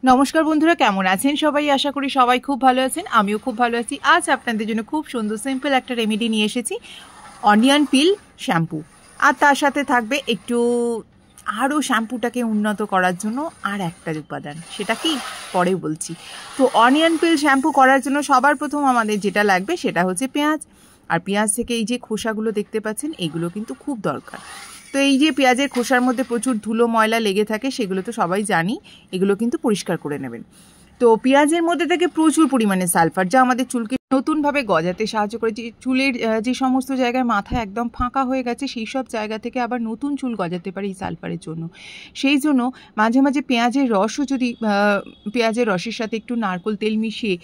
নমস্কার বন্ধুরা, কেমন আছেন সবাই? আশা করি সবাই খুব ভালো আছেন। আমিও খুব ভালো আছি। আজ আপনাদের জন্য খুব সুন্দর সিম্পল একটা রেমেডি নিয়ে এসেছি, অনিয়ন পিল শ্যাম্পু। আর তার সাথে থাকবে একটু আরও শ্যাম্পুটাকে উন্নত করার জন্য আর একটা উপাদান, সেটা কি পরে বলছি। তো অনিয়ন পিল শ্যাম্পু করার জন্য সবার প্রথম আমাদের যেটা লাগবে সেটা হচ্ছে পেঁয়াজ। আর পেঁয়াজ থেকে এই যে খোসাগুলো দেখতে পাচ্ছেন, এইগুলো কিন্তু খুব দরকার। তো এই যে পেঁয়াজের খোসার মধ্যে প্রচুর ধুলো ময়লা লেগে থাকে, সেগুলো তো সবাই জানি, এগুলো কিন্তু পরিষ্কার করে নেবেন। তো পেঁয়াজের মধ্যে থেকে প্রচুর পরিমাণে সালফার, যা আমাদের চুলকে নতুনভাবে গজাতে সাহায্য করে। যে চুলের যে সমস্ত জায়গায় মাথা একদম ফাঁকা হয়ে গেছে, সেই সব জায়গা থেকে আবার নতুন চুল গজাতে পারে এই সালফারের জন্য। সেই জন্য মাঝে মাঝে পেঁয়াজের রসও যদি পেঁয়াজের রসের সাথে একটু নারকেল তেল মিশিয়ে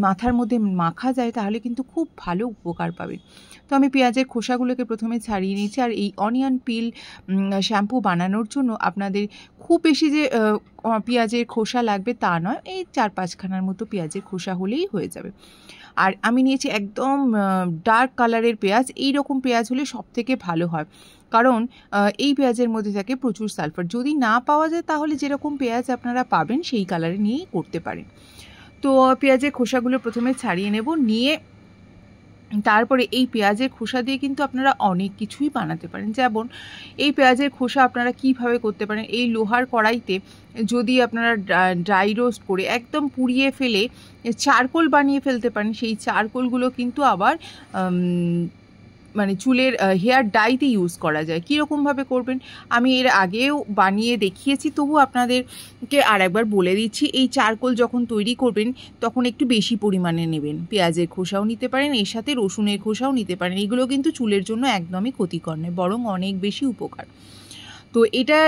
মাথার মধ্যে মাখা যায়, তাহলে কিন্তু খুব ভালো উপকার পাবেন। তো আমি পেঁয়াজের খোসাগুলোকে প্রথমে ছাড়িয়ে নিয়েছি। আর এই অনিয়ন পিল শ্যাম্পু বানানোর জন্য আপনাদের খুব বেশি যে পেঁয়াজের খোসা লাগবে তা নয়, এই 4-5খানার মতো পেঁয়াজের খোসা হলেই হয়ে যাবে। আর আমি নিয়েছি একদম ডার্ক কালারের পেঁয়াজ। এই রকম পেঁয়াজ হলে সব থেকে ভালো হয়, কারণ এই পেঁয়াজের মধ্যে থাকে প্রচুর সালফার। যদি না পাওয়া যায় তাহলে যেরকম পেঁয়াজ আপনারা পাবেন সেই কালারে নিয়েই করতে পারেন। তো পেঁয়াজের খোসাগুলো প্রথমে ছাড়িয়ে নেব, নিয়ে তারপরে এই পেঁয়াজের খোসা দিয়ে কিন্তু আপনারা অনেক কিছুই বানাতে পারেন। যেমন এই পেঁয়াজের খোসা আপনারা কিভাবে করতে পারেন, এই লোহার কড়াইতে যদি আপনারা ড্রাই রোস্ট করে একদম পুড়িয়ে ফেলে চারকোল বানিয়ে ফেলতে পারেন। সেই চারকোলগুলো কিন্তু আবার মানে চুলের হেয়ার ডাইতে ইউজ করা যায়। কীরকমভাবে করবেন আমি এর আগেও বানিয়ে দেখিয়েছি, তবু আপনাদেরকে আর একবার বলে দিচ্ছি। এই চারকোল যখন তৈরি করবেন তখন একটু বেশি পরিমাণে নেবেন। পেঁয়াজের খোসাও নিতে পারেন, এর সাথে রসুনের খোসাও নিতে পারেন। এগুলো কিন্তু চুলের জন্য একদমই ক্ষতিকর নয়, বরং অনেক বেশি উপকার। তো এটা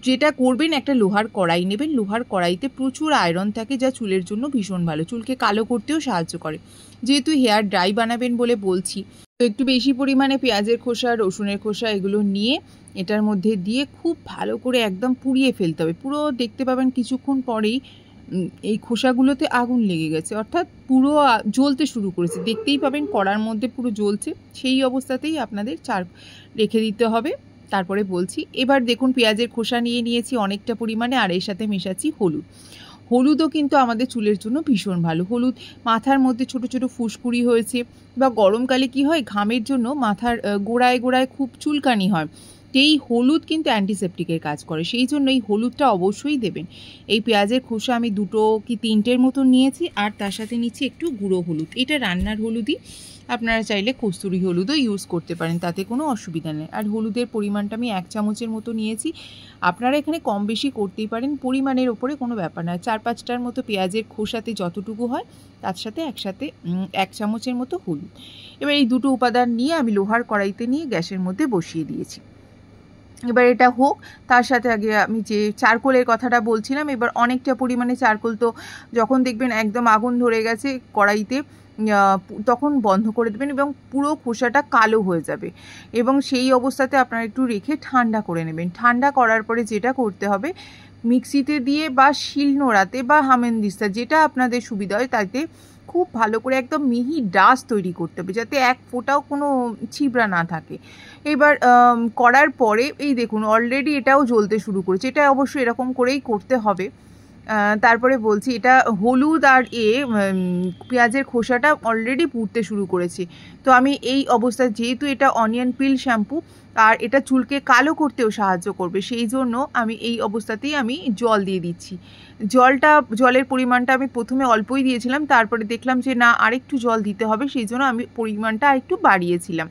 যেটা করবেন, একটা লোহার কড়াই নেবেন। লোহার কড়াইতে প্রচুর আয়রন থাকে, যা চুলের জন্য ভীষণ ভালো, চুলকে কালো করতেও সাহায্য করে। যেহেতু হেয়ার ড্রাই বানাবেন বলে বলছি, তো একটু বেশি পরিমাণে পেঁয়াজের খোসা, রসুনের খোসা এগুলো নিয়ে এটার মধ্যে দিয়ে খুব ভালো করে একদম পুড়িয়ে ফেলতে হবে। পুরো দেখতে পাবেন কিছুক্ষণ পরেই এই খোসাগুলোতে আগুন লেগে গেছে, অর্থাৎ পুরো জ্বলতে শুরু করেছে। দেখতেই পাবেন কড়ার মধ্যে পুরো জ্বলছে। সেই অবস্থাতেই আপনাদের রেখে দিতে হবে। তারপরে বলছি, এবার দেখুন পেঁয়াজের খোসা নিয়ে নিয়েছি অনেকটা পরিমাণে, আর এর সাথে মেশাচ্ছি হলুদ। হলুদও কিন্তু আমাদের চুলের জন্য ভীষণ ভালো। হলুদ মাথার মধ্যে ছোট ছোট ফুসকুড়ি হয়েছে, বা গরমকালে কি হয়, ঘামের জন্য মাথার গোড়ায় গোড়ায় খুব চুলকানি হয়, এই হলুদ কিন্তু অ্যান্টিসেপটিকের কাজ করে। সেই জন্য এই হলুদটা অবশ্যই দেবেন। এই পেঁয়াজের খোসা আমি 2 কি 3টের মতন নিয়েছি, আর তার সাথে নিচ্ছি একটু গুঁড়ো হলুদ। এটা রান্নার হলুদই, আপনারা চাইলে কস্তুরি হলুদও ইউজ করতে পারেন, তাতে কোনো অসুবিধা নেই। আর হলুদের পরিমাণটা আমি 1 চামচের মতো নিয়েছি। আপনারা এখানে কম বেশি করতেই পারেন, পরিমাণের ওপরে কোনো ব্যাপার নয়। 4-5টার মতো পেঁয়াজের খোসাতে যতটুকু হয় তার সাথে একসাথে 1 চামচের মতো হলুদ। এবার এই 2টো উপাদান নিয়ে আমি লোহার কড়াইতে নিয়ে গ্যাসের মধ্যে বসিয়ে দিয়েছি। এবার এটা হোক। তার সাথে আগে আমি যে চারকোলের কথাটা বলছিলাম, এবার অনেকটা পরিমাণে চারকোল, তো যখন দেখবেন একদম আগুন ধরে গেছে কড়াইতে, তখন বন্ধ করে দেবেন এবং পুরো খোসাটা কালো হয়ে যাবে। এবং সেই অবস্থাতে আপনারা একটু রেখে ঠান্ডা করে নেবেন। ঠান্ডা করার পরে যেটা করতে হবে, মিক্সিতে দিয়ে বা শিলনোড়াতে বা হামেনদিস্তা, যেটা আপনাদের সুবিধা হয়, তাতে খুব ভালো করে একদম মিহি ডাস্ট তৈরি করতে হবে, যাতে এক ফোঁটাও কোনো ছিবড়া না থাকে। এবার করার পরে এই দেখুন অলরেডি এটাও জ্বলতে শুরু করেছে। এটা অবশ্যই এরকম করেই করতে হবে। তারপরে বলছি, এটা হলুদ আর পেঁয়াজের খোসাটা অলরেডি পুড়তে শুরু করেছে। তো আমি এই অবস্থায়, যেহেতু এটা অনিয়ন পিল শ্যাম্পু আর এটা চুলকে কালো করতেও সাহায্য করবে, সেই জন্য আমি এই অবস্থাতেই আমি জল দিয়ে দিচ্ছি। জলের পরিমাণটা আমি প্রথমে অল্পই দিয়েছিলাম, তারপরে দেখলাম যে না, আরেকটু জল দিতে হবে, সেই জন্য আমি পরিমাণটা আরেকটু বাড়িয়েছিলাম।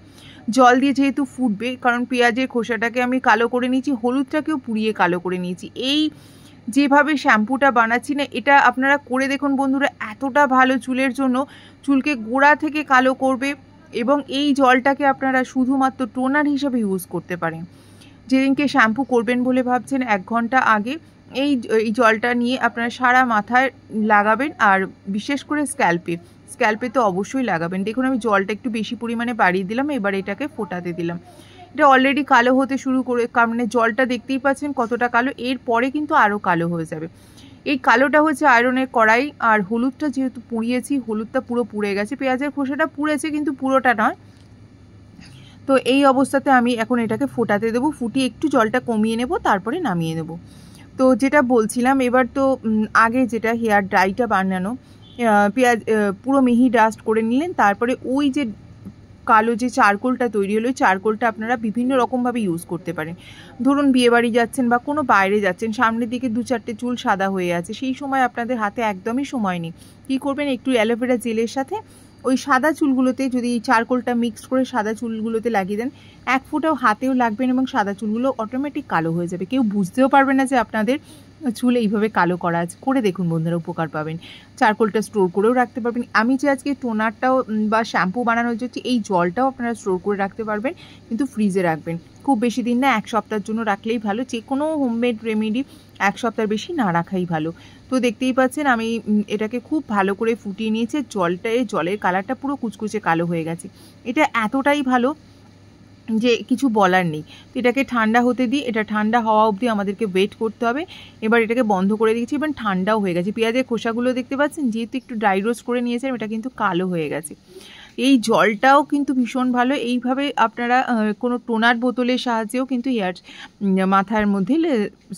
জল দিয়ে যেহেতু ফুটবে, কারণ পেঁয়াজের খোসাটাকে আমি কালো করে নিয়েছি, হলুদটাকেও পুড়িয়ে কালো করে নিয়েছি। এই যেভাবে শ্যাম্পুটা বানাচ্ছি না, এটা আপনারা করে দেখুন বন্ধুরা, এতটা ভালো চুলের জন্য, চুলকে গোড়া থেকে কালো করবে। এবং এই জলটাকে আপনারা শুধুমাত্র টোনার হিসেবে ইউজ করতে পারেন। যেদিনকে শ্যাম্পু করবেন বলে ভাবছেন, 1 ঘন্টা আগে এই জলটা নিয়ে আপনারা সারা মাথায় লাগাবেন, আর বিশেষ করে স্ক্যাল্পে তো অবশ্যই লাগাবেন। দেখুন আমি জলটা একটু বেশি পরিমাণে বাড়িয়ে দিলাম, এবার এটাকে ফোটাতে দিলাম। এটা অলরেডি কালো হতে শুরু করে, কারণ জলটা দেখতেই পাচ্ছেন কতটা কালো, এরপরে কিন্তু আরও কালো হয়ে যাবে। এই কালোটা হচ্ছে আয়রনের কড়াই। আর হলুদটা যেহেতু পুড়িয়েছি, হলুদটা পুরো পুড়ে গেছে, পেঁয়াজের খোসাটা পুড়েছে কিন্তু পুরোটা নয়। তো এই অবস্থাতে আমি এখন এটাকে ফোটাতে দেবো। ফুটিয়ে একটু জলটা কমিয়ে নেব, তারপরে নামিয়ে নেব। তো তো যেটা বলছিলাম, এবার তো আগে যেটা হেয়ার ড্রাইটা বানানো, পেঁয়াজ পুরো মিহি ডাস্ট করে নিলেন, তারপরে ওই যে কালো যে চারকোলটা তৈরি হলো, চারকোলটা আপনারা বিভিন্ন রকমভাবে ইউজ করতে পারেন। ধরুন বিয়েবাড়ি যাচ্ছেন বা কোনো বাইরে যাচ্ছেন, সামনের দিকে 2-4টে চুল সাদা হয়ে আছে, সেই সময় আপনাদের হাতে একদমই সময় নেই, কী করবেন, একটু অ্যালোভেরা জেলের সাথে ওই সাদা চুলগুলোতে যদি এই চারকোলটা মিক্স করে সাদা চুলগুলোতে লাগিয়ে দেন, এক ফোঁটাও হাতেও লাগবে না এবং সাদা চুলগুলো অটোমেটিক কালো হয়ে যাবে, কেউ বুঝতেও পারবে না যে আপনাদের চুল এইভাবে কালো করা আছে। করে দেখুন বন্ধুরা, উপকার পাবেন। চারকোলটা স্টোর করেও রাখতে পারবেন। আমি যে আজকে টোনারটাও বা শ্যাম্পু বানানোর জন্য এই জলটাও আপনারা স্টোর করে রাখতে পারবেন, কিন্তু ফ্রিজে রাখবেন। খুব বেশি দিন না, 1 সপ্তাহের জন্য রাখলেই ভালো। যে কোনো হোমমেড রেমেডি 1 সপ্তাহের বেশি না রাখাই ভালো। তো দেখতেই পাচ্ছেন আমি এটাকে খুব ভালো করে ফুটিয়ে নিয়েছি। জলের কালারটা পুরো কুচকুচে কালো হয়ে গেছে। এটা এতটাই ভালো যে কিছু বলার নেই। তো এটাকে ঠান্ডা হতে দিই, এটা ঠান্ডা হওয়া অবধি আমাদেরকে ওয়েট করতে হবে। এবার এটাকে বন্ধ করে দিয়েছি, এবার ঠান্ডাও হয়ে গেছে। পেঁয়াজের খোসাগুলো দেখতে পাচ্ছেন, যেহেতু একটু ড্রাই রোস্ট করে নিয়েছেন, এটা কিন্তু কালো হয়ে গেছে। এই জলটাও কিন্তু ভীষণ ভালো। এইভাবে আপনারা কোনো টোনার বোতলের সাহায্যেও কিন্তু মাথার মধ্যে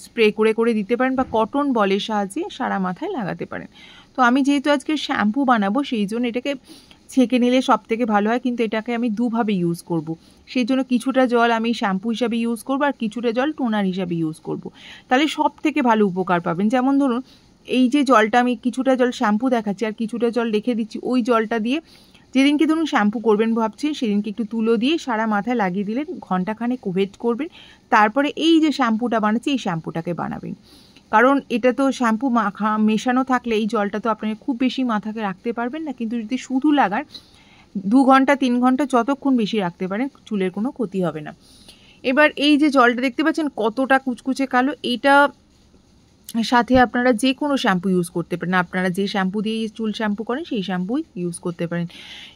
স্প্রে করে করে দিতে পারেন, বা কটন বলের সাহায্যে সারা মাথায় লাগাতে পারেন। তো আমি যেহেতু আজকে শ্যাম্পু বানাবো, সেই জন্য এটাকে ছেঁকে নিলে সব থেকে ভালো হয়, কিন্তু এটাকে আমি দুভাবে ইউজ করব। সেই জন্য কিছুটা জল আমি শ্যাম্পু হিসাবে ইউজ করব, আর কিছুটা জল টোনার হিসাবে ইউজ করব। তাহলে সব থেকে ভালো উপকার পাবেন। যেমন ধরুন, এই যে জলটা আমি কিছুটা জল শ্যাম্পু দেখাচ্ছি আর কিছুটা জল রেখে দিচ্ছি, ওই জলটা দিয়ে যেদিনকে ধরুন শ্যাম্পু করবেন ভাবছেন, সেদিনকে একটু তুলো দিয়ে সারা মাথায় লাগিয়ে দিলেন, ঘন্টাখানেক ওয়েট করবেন, তারপরে এই যে শ্যাম্পুটা বানাচ্ছি, এই শ্যাম্পুটাকে বানাবেন। কারণ এটা তো শ্যাম্পু মেশানো থাকলে এই জলটা তো আপনি খুব বেশি মাথাকে রাখতে পারবেন না, কিন্তু যদি শুধু লাগান 2 ঘন্টা 3 ঘন্টা যতক্ষণ বেশি রাখতে পারেন, চুলের কোনো ক্ষতি হবে না। এবার এই যে জলটা দেখতে পাচ্ছেন কতটা কুচকুচে কালো, এইটা সাথে আপনারা যে কোনো শ্যাম্পু ইউজ করতে পারেন। আপনারা যে শ্যাম্পু দিয়ে চুল শ্যাম্পু করেন সেই শ্যাম্পুই ইউজ করতে পারেন।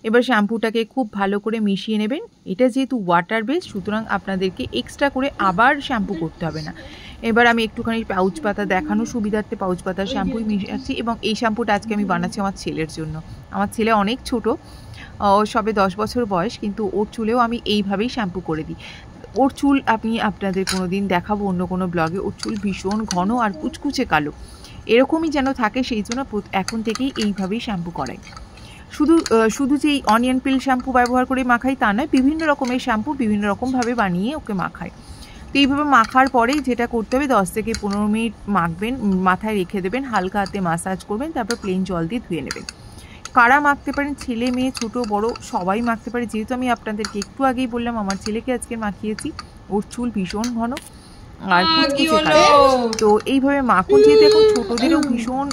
এবার শ্যাম্পুটাকে খুব ভালো করে মিশিয়ে নেবেন। এটা যেহেতু ওয়াটার বেস, সুতরাং আপনাদেরকে এক্সট্রা করে আবার শ্যাম্পু করতে হবে না। এবার আমি একটুখানি পাউচ পাতা দেখানো সুবিধার্থে পাউচ পাতার শ্যাম্পুই মিশাচ্ছি, এবং এই শ্যাম্পুটা আজকে আমি বানাচ্ছি আমার ছেলের জন্য। আমার ছেলে অনেক ছোট, সবে 10 বছর বয়স, কিন্তু ওর চুলেও আমি এইভাবেই শ্যাম্পু করে দিই। ওর চুল আপনাদের কোনো দিন দেখাবো অন্য কোনো ব্লগে। ওর চুল ভীষণ ঘন আর কুচকুচে কালো, এরকমই যেন থাকে, সেই জন্য এখন থেকেই এইভাবেই শ্যাম্পু করাই। শুধু যে এই অনিয়ন পিল শ্যাম্পু ব্যবহার করে মাখাই তা নয়, বিভিন্ন রকমের শ্যাম্পু বিভিন্ন রকমভাবে বানিয়ে ওকে মাখাই। তো এইভাবে মাখার পরেই যেটা করতে হবে, 10 থেকে 15 মিনিট মাখবেন, মাথায় রেখে দেবেন, হালকা হাতে মাসাজ করবেন, তারপর প্লেন জল দিয়ে ধুয়ে নেবেন। কারা মাখতে পারেন, ছেলে মেয়ে ছোট বড় সবাই মাখতে পারে। যেহেতু আমি আপনাদেরকে একটু আগেই বললাম আমার ছেলেকে আজকে মাখিয়েছি, ওর চুল ভীষণ ঘন আর কুচকুচে কালো। তো এইভাবে মাখুন। যেহেতু এখন ছোটদেরও ভীষণ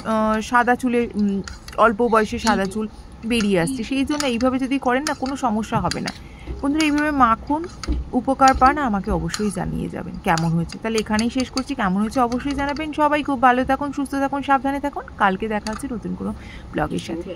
সাদা চুলে, অল্প বয়সে সাদা চুল বেরিয়ে আসছে, সেই জন্য এইভাবে যদি করেন না, কোনো সমস্যা হবে না। বন্ধুরা, এইভাবে মাখুন, উপকার পান, আমাকে অবশ্যই জানিয়ে যাবেন কেমন হয়েছে। তাহলে এখানেই শেষ করছি। কেমন হয়েছে অবশ্যই জানাবেন। সবাই খুব ভালো থাকুন, সুস্থ থাকুন, সাবধানে থাকুন। কালকে দেখা হচ্ছে নতুন কোনো ব্লগের সাথে।